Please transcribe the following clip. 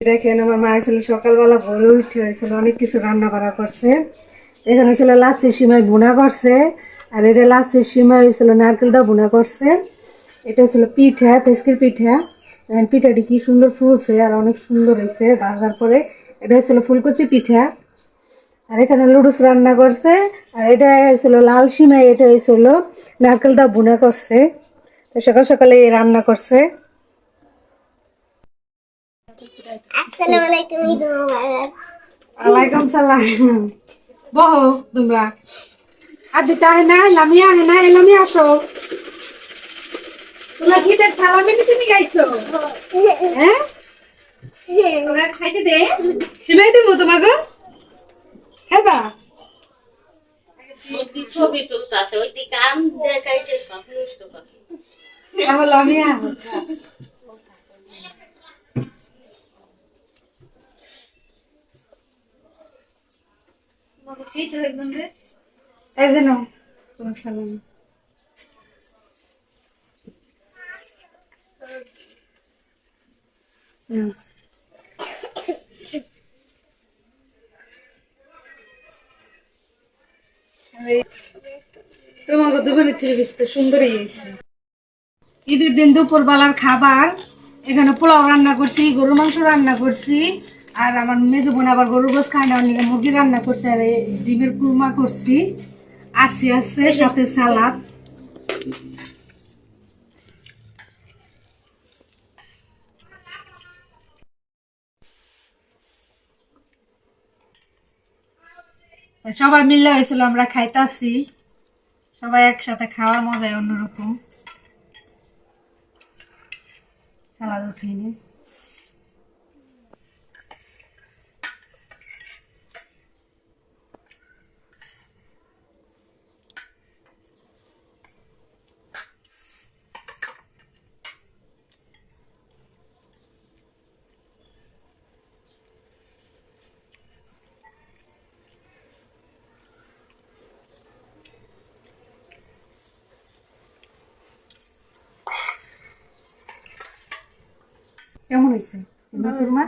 দেখেন আমার মা ছিল সকালবেলা ভোরে উঠে হয়েছিল অনেক কিছু রান্না বাড়া করছে। এখানে ছিল লাচ্ছির সিমাই ভুনা করছে, আর এটা লাচ্ছির সিমাই হয়েছিল নারকেল দা ভুনা করছে। এটা হচ্ছিল পিঠা, পেস্কির পিঠা। দেখেন পিঠাটি কি সুন্দর ফুলছে আর অনেক সুন্দর হয়েছে ভাজার পরে। এটা হচ্ছিল ফুলকুচি পিঠা। আর এখানে লুডুস রান্না করছে। আর এটা হয়েছিল লাল সিমাই, এটা হয়েছিল নারকেল দা ভুনা করছে। তো সকাল সকালে এই রান্না করছে। আসসালামু আলাইকুম, ঈদ মোবারক। ওয়ালাইকুম সালাম। বহো তোমরা। আর দিতে হয় না, লামিয়া হয় না, এলামিয়া আসো। তোমরা গিটার খাওয়া মেনে তুমি গাইছো? হ্যাঁ, তোমরা খাইতে দে, সিমাই দেবো তোমাকে। হ্যাঁ বা ওই ছবি তুলতাছে ওই দিকে কাম দেখাইতে সব নষ্ট করছে। তাহলে লামিয়া সেই তো একজন রে এই যে নাও তোমার সালাম। নাও। তোমাকে দুপুরের থেকে বেশ তো সুন্দরই হয়েছে। ঈদের দিন দুপুর বেলার খাবার এখানে পোলাও রান্না করছি, গরুর মাংস রান্না করছি, আর আমার মেজো বোন আবার গরুর গোস খায় না, অনেকে মুরগি রান্না করছে, আর এই ডিমের কুরমা করছি। আছে সাথে সালাদ। সবাই মিলে হয়েছিল, আমরা খাইতাছি। সবাই একসাথে খাওয়ার মজাই অন্যরকম। সালাদ উঠিয়ে নিই। কেমন হয়েছে কুরমা?